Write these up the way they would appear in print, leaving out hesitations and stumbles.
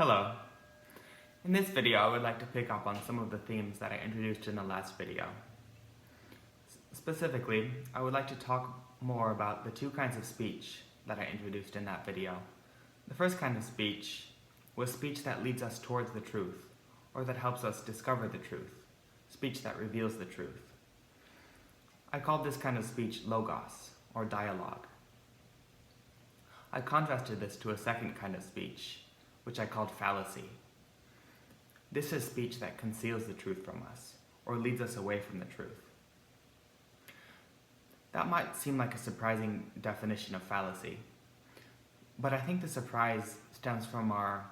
Hello. In this video, I would like to pick up on some of the themes that I introduced in the last video. Specifically, I would like to talk more about the two kinds of speech that I introduced in that video. The first kind of speech was speech that leads us towards the truth, or that helps us discover the truth, speech that reveals the truth. I called this kind of speech logos, or dialogue. I contrasted this to a second kind of speech, which I called fallacy. This is speech that conceals the truth from us, or leads us away from the truth. That might seem like a surprising definition of fallacy, but I think the surprise stems from our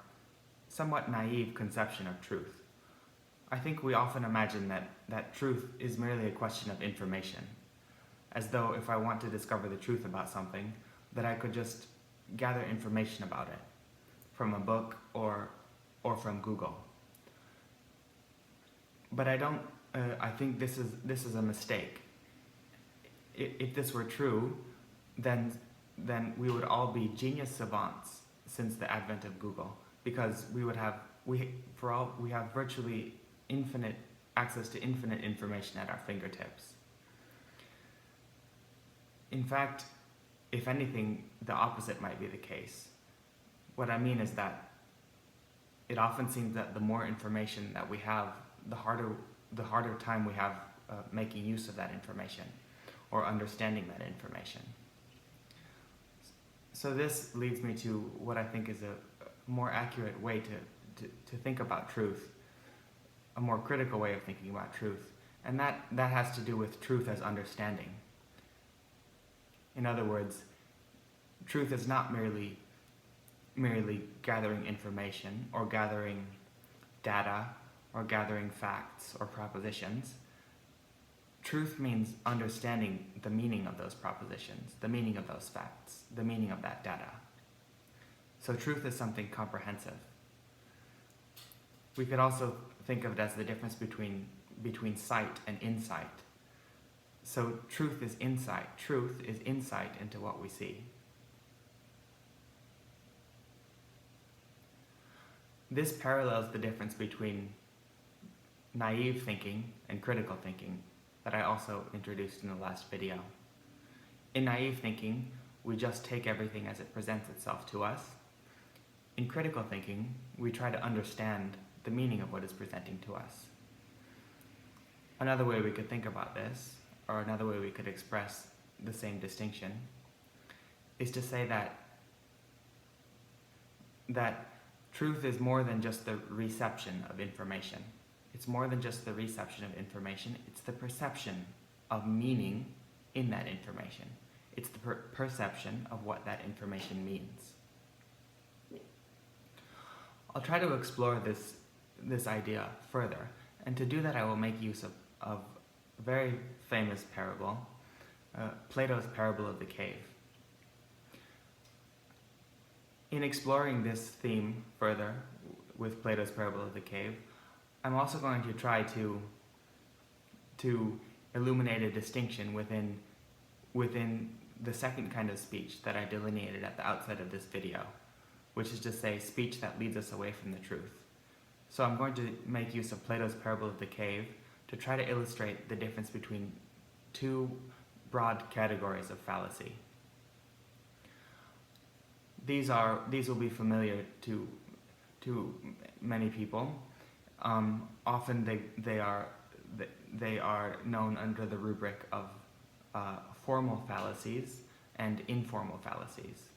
somewhat naive conception of truth. I think we often imagine that truth is merely a question of information, as though if I want to discover the truth about something, that I could just gather information about it from a book or from Google. But I think this is a mistake. If this were true, then we would all be genius savants since the advent of Google, because we have virtually infinite access to infinite information at our fingertips. In fact, if anything, the opposite might be the case. What I mean is that it often seems that the more information that we have, the harder time we have making use of that information or understanding that information. So this leads me to what I think is a more accurate way to think about truth, a more critical way of thinking about truth, and that has to do with truth as understanding. In other words, truth is not merely gathering information or gathering data or gathering facts or propositions. Truth means understanding the meaning of those propositions, the meaning of those facts, the meaning of that data. So truth is something comprehensive. We could also think of it as the difference between sight and insight. So truth is insight. Truth is insight into what we see. This parallels the difference between naive thinking and critical thinking that I also introduced in the last video. In naive thinking, we just take everything as it presents itself to us. In critical thinking, we try to understand the meaning of what is presenting to us. Another way we could think about this, or another way we could express the same distinction, is to say that truth is more than just the reception of information. It's more than just the reception of information, it's the perception of meaning in that information. It's the perception of what that information means. I'll try to explore this idea further, and to do that I will make use of a very famous parable, Plato's parable of the cave. In exploring this theme further with Plato's parable of the cave, I'm also going to try to illuminate a distinction within the second kind of speech that I delineated at the outset of this video, which is to say speech that leads us away from the truth. So I'm going to make use of Plato's parable of the cave to try to illustrate the difference between two broad categories of fallacy. These will be familiar to many people. Often they are known under the rubric of formal fallacies and informal fallacies.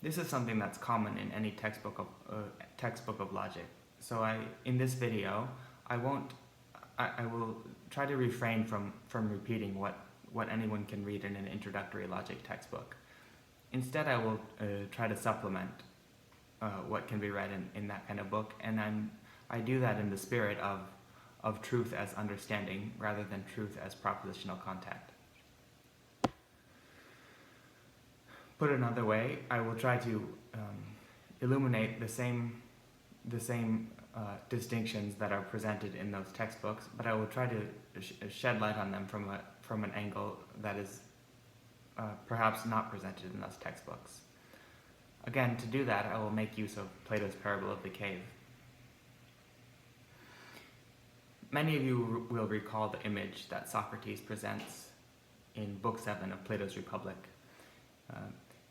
This is something that's common in any textbook of logic. So in this video, I will try to refrain from repeating what anyone can read in an introductory logic textbook. Instead, I will try to supplement what can be read in that kind of book, and I do that in the spirit of truth as understanding rather than truth as propositional content. Put another way, I will try to illuminate the same distinctions that are presented in those textbooks, but I will try to shed light on them from an angle that is perhaps not presented in those textbooks. Again, to do that, I will make use of Plato's parable of the cave. Many of you will recall the image that Socrates presents in Book 7 of Plato's Republic.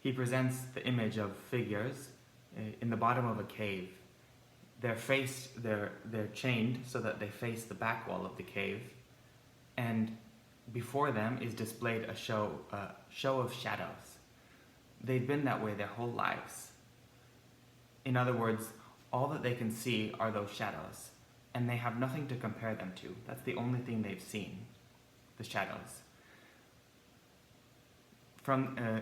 He presents the image of figures in the bottom of a cave. They're chained so that they face the back wall of the cave, and before them is displayed a show of shadows. They've been that way their whole lives. In other words, all that they can see are those shadows, and they have nothing to compare them to. That's the only thing they've seen, the shadows.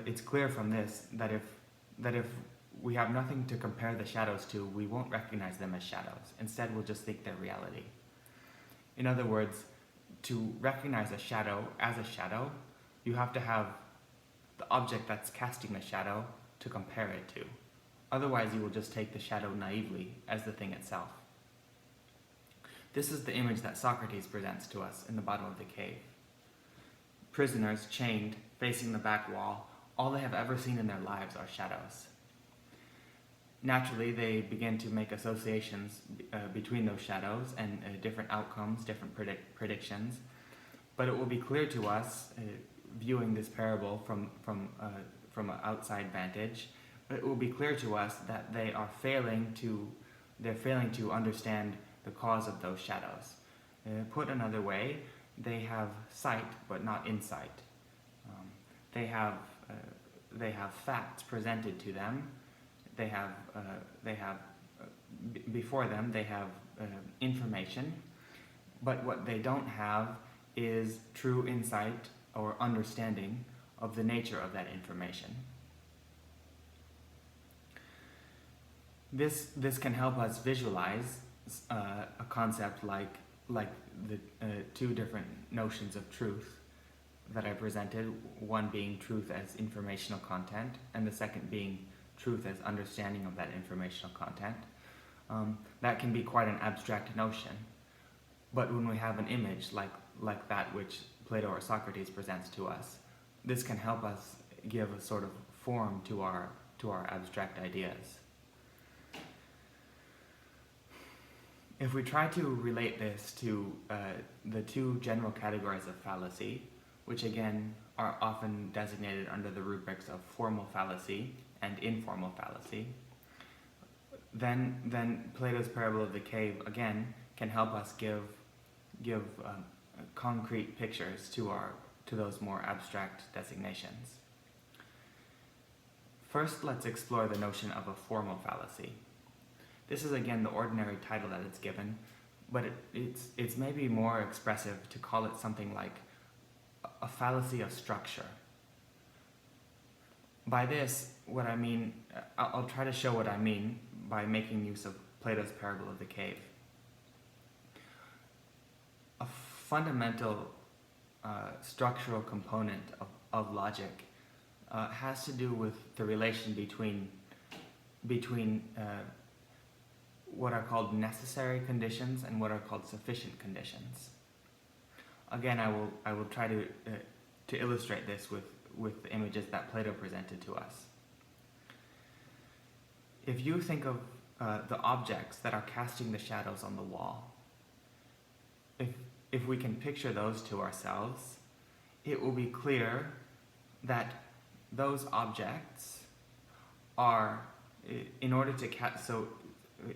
It's clear from this that if we have nothing to compare the shadows to, we won't recognize them as shadows. Instead, we'll just think they're reality. In other words, to recognize a shadow as a shadow, you have to have the object that's casting the shadow to compare it to. Otherwise, you will just take the shadow naively as the thing itself. This is the image that Socrates presents to us in the bottom of the cave. Prisoners chained, facing the back wall, all they have ever seen in their lives are shadows. Naturally, they begin to make associations between those shadows and different outcomes, different predictions. But it will be clear to us, viewing this parable from an outside vantage, it will be clear to us that they're failing to understand the cause of those shadows. Put another way, they have sight but not insight. They have facts presented to them. Before them they have information, but what they don't have is true insight or understanding of the nature of that information. This can help us visualize a concept like the two different notions of truth that I presented, one being truth as informational content, and the second being truth as understanding of that informational content. That can be quite an abstract notion, but when we have an image like that which Plato or Socrates presents to us, this can help us give a sort of form to our abstract ideas. If we try to relate this to the two general categories of fallacy, which again are often designated under the rubrics of formal fallacy and informal fallacy, then Plato's parable of the cave again can help us give concrete pictures to those more abstract designations. First, let's explore the notion of a formal fallacy. This is again the ordinary title that it's given, but it's maybe more expressive to call it something like a fallacy of structure. By this, what I mean, I'll try to show what I mean by making use of Plato's parable of the cave. A fundamental structural component of logic has to do with the relation between what are called necessary conditions and what are called sufficient conditions. Again, I will try to illustrate this with the images that Plato presented to us. If you think of the objects that are casting the shadows on the wall, if we can picture those to ourselves, it will be clear that those objects are, in order to so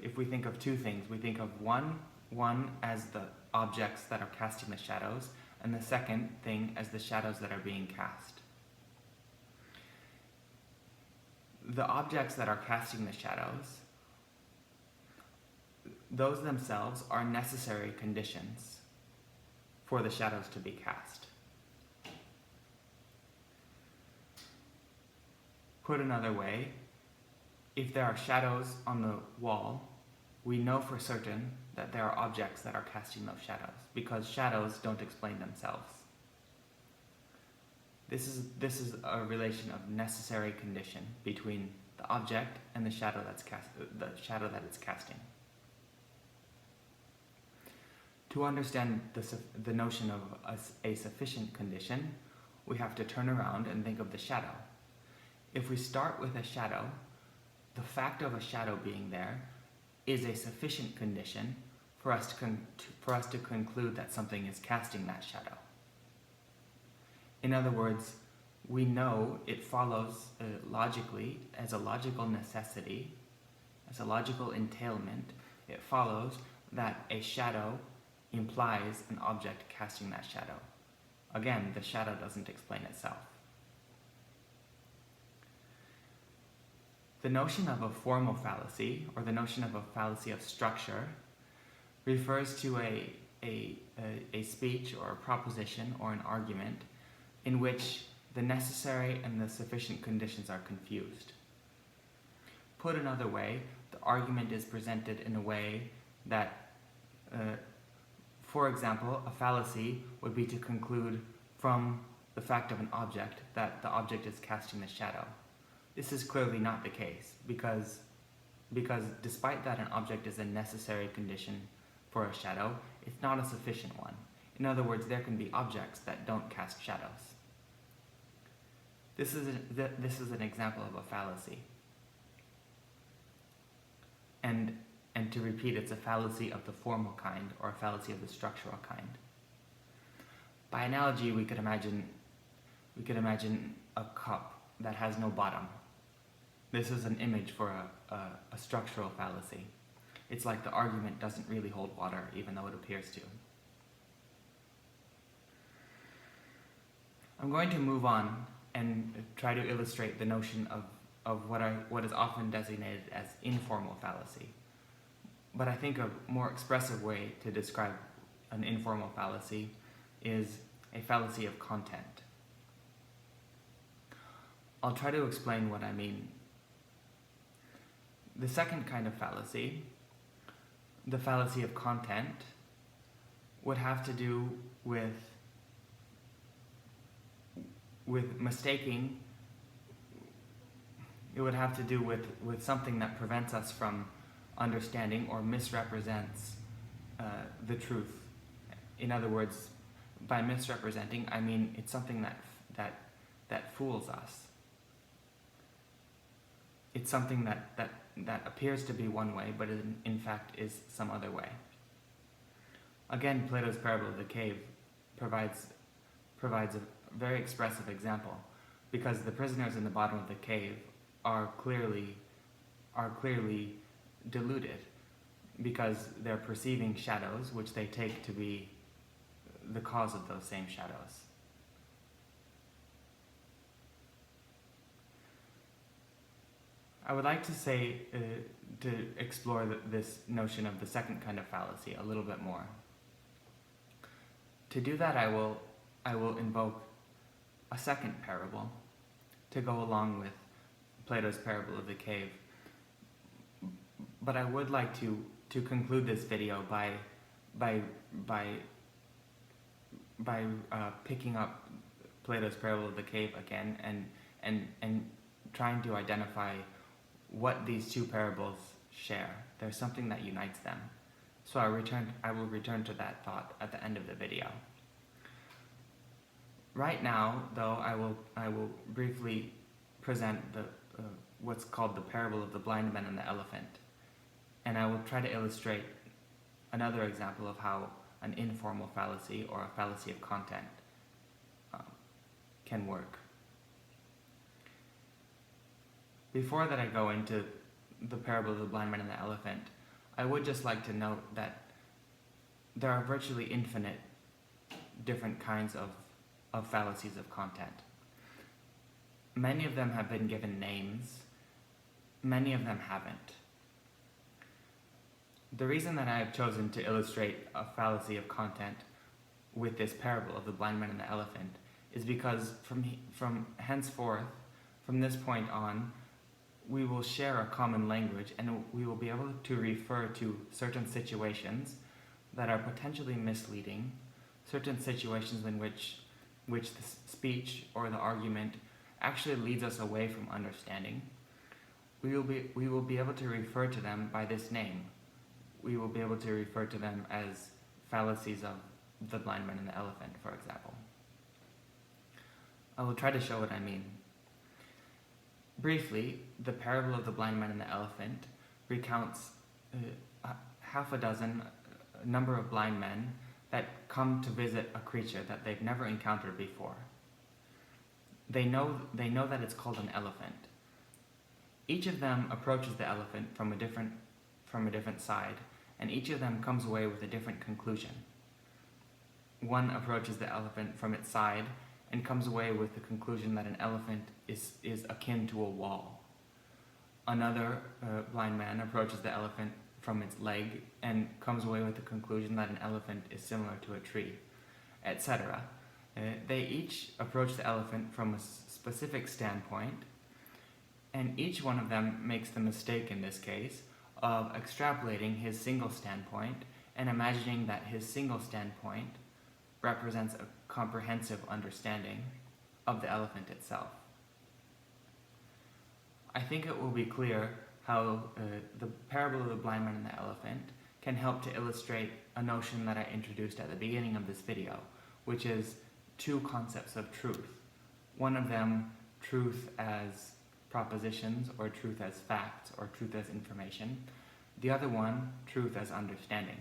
if we think of two things, we think of one as the objects that are casting the shadows, and the second thing as the shadows that are being cast. The objects that are casting the shadows, those themselves are necessary conditions for the shadows to be cast. Put another way, if there are shadows on the wall, we know for certain that there are objects that are casting those shadows, because shadows don't explain themselves. This is a relation of necessary condition between the object and the shadow that it's casting. To understand the notion of a sufficient condition, we have to turn around and think of the shadow. If we start with a shadow, the fact of a shadow being there is a sufficient condition for us to conclude that something is casting that shadow. In other words, we know it follows logically, as a logical necessity, as a logical entailment, it follows that a shadow implies an object casting that shadow. Again, the shadow doesn't explain itself. The notion of a formal fallacy, or the notion of a fallacy of structure, refers to a speech or a proposition or an argument in which the necessary and the sufficient conditions are confused. Put another way, the argument is presented in a way that, for example, a fallacy would be to conclude from the fact of an object that the object is casting the shadow. This is clearly not the case, because despite that an object is a necessary condition for a shadow, it's not a sufficient one. In other words, there can be objects that don't cast shadows. This is an example of a fallacy. And to repeat, it's a fallacy of the formal kind, or a fallacy of the structural kind. By analogy, we could imagine a cup that has no bottom. This is an image for a structural fallacy. It's like the argument doesn't really hold water, even though it appears to. I'm going to move on and try to illustrate the notion of what is often designated as informal fallacy. But I think a more expressive way to describe an informal fallacy is a fallacy of content. I'll try to explain what I mean. The second kind of fallacy, the fallacy of content, would have to do with mistaking. It would have to do with something that prevents us from understanding or misrepresents the truth. In other words, by misrepresenting, I mean it's something that fools us. It's something that appears to be one way, but in fact is some other way. Again, Plato's parable of the cave provides a very expressive example, because the prisoners in the bottom of the cave are clearly deluded, because they're perceiving shadows which they take to be the cause of those same shadows. I would like to say, to explore this notion of the second kind of fallacy a little bit more. To do that, I will invoke a second parable to go along with Plato's parable of the cave. But I would like to conclude this video by picking up Plato's parable of the cave again and trying to identify what these two parables share. There's something that unites them. So I will return to that thought at the end of the video. Right now, though, I will briefly present what's called the parable of the blind man and the elephant, and I will try to illustrate another example of how an informal fallacy or a fallacy of content can work. Before that I go into the parable of the blind man and the elephant, I would just like to note that there are virtually infinite different kinds of fallacies of content. Many of them have been given names, many of them haven't. The reason that I have chosen to illustrate a fallacy of content with this parable of the blind man and the elephant is because from henceforth, from this point on, we will share a common language and we will be able to refer to certain situations that are potentially misleading, certain situations in which the speech or the argument actually leads us away from understanding. We will be able to refer to them by this name. We will be able to refer to them as fallacies of the blind man and the elephant, for example. I will try to show what I mean. Briefly, the parable of the blind man and the elephant recounts half a dozen number of blind men that come to visit a creature that they've never encountered before. They know that it's called an elephant. Each of them approaches the elephant from a different side, and each of them comes away with a different conclusion. One approaches the elephant from its side and comes away with the conclusion that an elephant is akin to a wall. Another blind man approaches the elephant from its leg and comes away with the conclusion that an elephant is similar to a tree, etc. They each approach the elephant from a specific standpoint, and each one of them makes the mistake in this case of extrapolating his single standpoint and imagining that his single standpoint represents a comprehensive understanding of the elephant itself. I think it will be clear how the parable of the blind man and the elephant can help to illustrate a notion that I introduced at the beginning of this video, which is two concepts of truth. One of them, truth as propositions, or truth as facts, or truth as information. The other one, truth as understanding.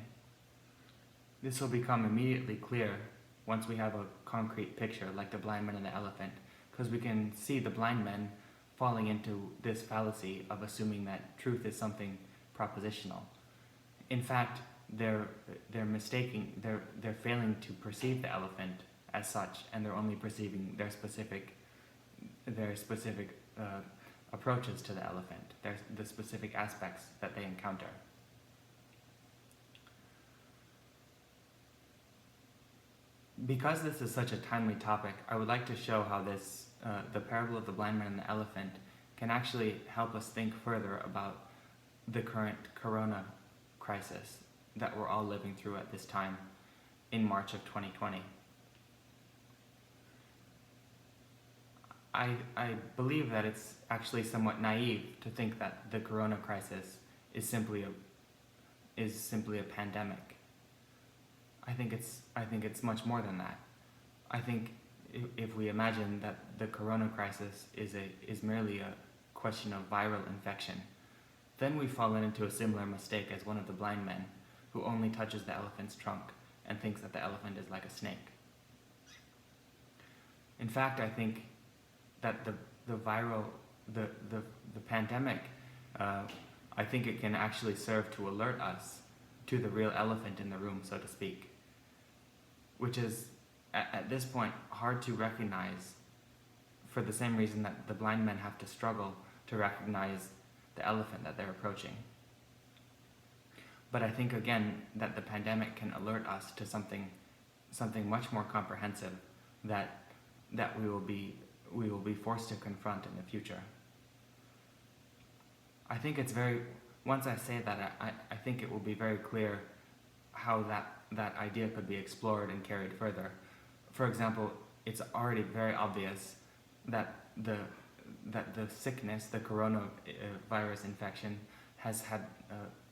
This will become immediately clear once we have a concrete picture like the blind man and the elephant, because we can see the blind men falling into this fallacy of assuming that truth is something propositional. In fact, they're failing to perceive the elephant as such, and they're only perceiving their specific approaches to the elephant, the specific aspects that they encounter. Because this is such a timely topic, I would like to show how the parable of the blind man and the elephant can actually help us think further about the current corona crisis that we're all living through at this time in March of 2020. I believe that it's actually somewhat naive to think that the corona crisis is simply a pandemic. I think it's much more than that. I think if we imagine that the corona crisis is merely a question of viral infection, then we fall into a similar mistake as one of the blind men who only touches the elephant's trunk and thinks that the elephant is like a snake. In fact, I think that the pandemic, I think it can actually serve to alert us to the real elephant in the room, so to speak, which is at this point hard to recognize for the same reason that the blind men have to struggle to recognize the elephant that they're approaching. But I think again that the pandemic can alert us to something much more comprehensive that we will be forced to confront in the future. I think once I say that, I think it will be very clear how that idea could be explored and carried further. For example, it's already very obvious that the sickness, the coronavirus infection, has had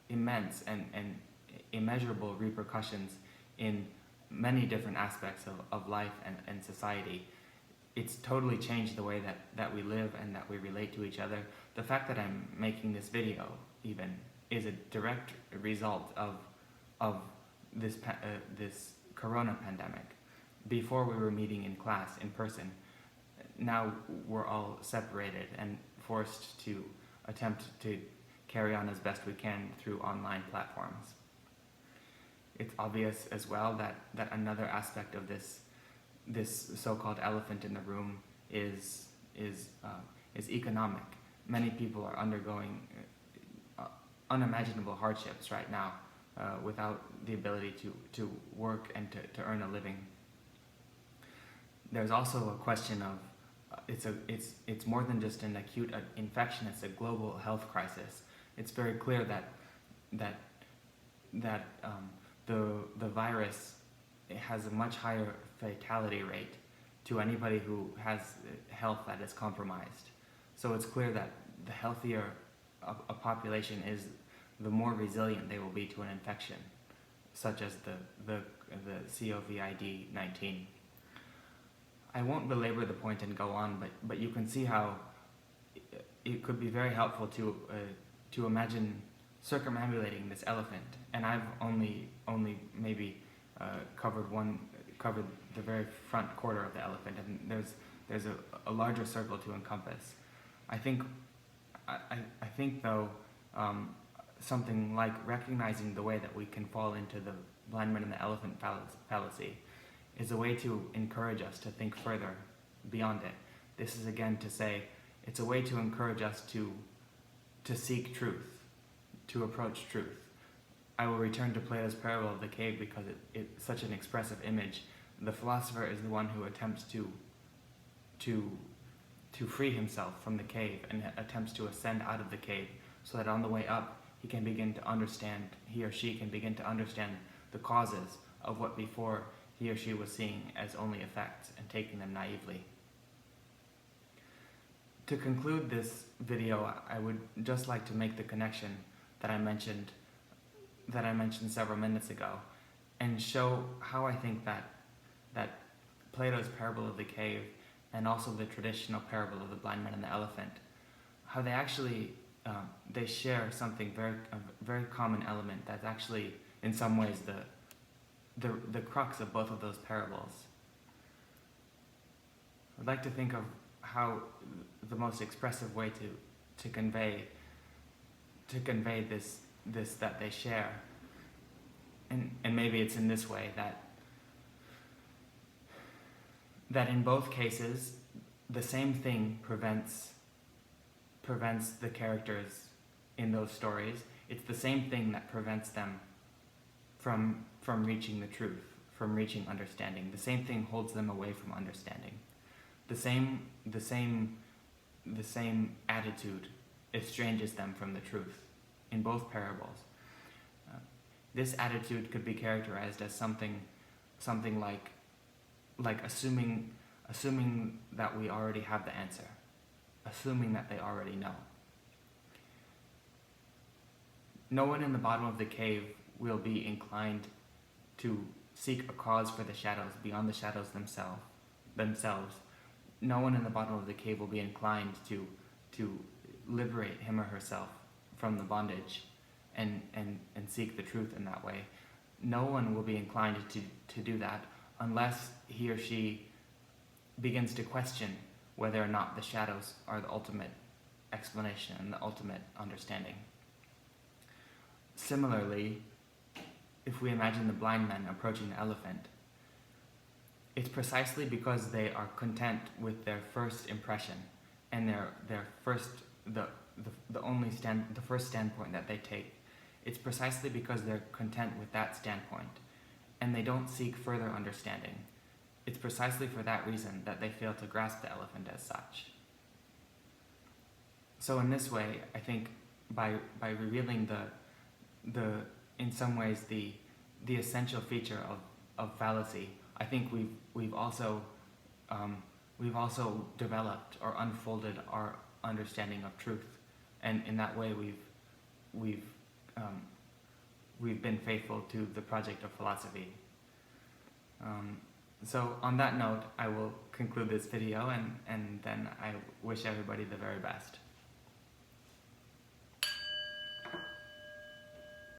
immense and immeasurable repercussions in many different aspects of life and society. It's totally changed the way that we live and that we relate to each other. The fact that I'm making this video even is a direct result of this corona pandemic. Before we were meeting in class in person. Now we're all separated and forced to attempt to carry on as best we can through online platforms. It's obvious as well that another aspect of this so-called elephant in the room is economic. Many people are undergoing unimaginable hardships right now without the ability to work and to earn a living. There's also a question of it's more than just an acute infection. It's a global health crisis. It's very clear that the virus has a much higher fatality rate to anybody who has health that is compromised. So it's clear that the healthier a population is, the more resilient they will be to an infection, such as the COVID-19. I won't belabor the point and go on, but you can see how it could be very helpful to imagine circumambulating this elephant. And I've only maybe covered the very front quarter of the elephant, and there's a larger circle to encompass. I think though, something like recognizing the way that we can fall into the blind man and the elephant fallacy is a way to encourage us to think further beyond it. This is again to say, it's a way to encourage us to seek truth, to approach truth. I will return to Plato's parable of the cave because it's such an expressive image. The philosopher is the one who attempts to free himself from the cave and attempts to ascend out of the cave, so that on the way up he or she can begin to understand the causes of what before he or she was seeing as only effects and taking them naively. To conclude this video, I would just like to make the connection that I mentioned several minutes ago, and show how I think that Plato's parable of the cave and also the traditional parable of the blind man and the elephant, how they actually they share something a very common element that's actually in some ways the crux of both of those parables. I'd like to think of how the most expressive way to convey this that they share, and maybe it's in this way that in both cases the same thing prevents the characters in those stories. It's the same thing that prevents them from reaching the truth, from reaching understanding. The same thing holds them away from understanding. The same attitude estranges them from the truth in both parables. This attitude could be characterized as something like assuming that we already have the answer, assuming that they already know. No one in the bottom of the cave will be inclined to seek a cause for the shadows beyond the shadows themselves. No one in the bottom of the cave will be inclined to liberate him or herself from the bondage and seek the truth in that way. No one will be inclined to do that unless he or she begins to question whether or not the shadows are the ultimate explanation and the ultimate understanding. Similarly, if we imagine the blind men approaching the elephant, it's precisely because they are content with their first impression and the first standpoint that they take. It's precisely because they're content with that standpoint and they don't seek further understanding. It's precisely for that reason that they fail to grasp the elephant as such. So in this way, I think by revealing in some ways the essential feature of fallacy, I think we've also developed or unfolded our understanding of truth, and in that way we've been faithful to the project of philosophy. So on that note, I will conclude this video, and then I wish everybody the very best.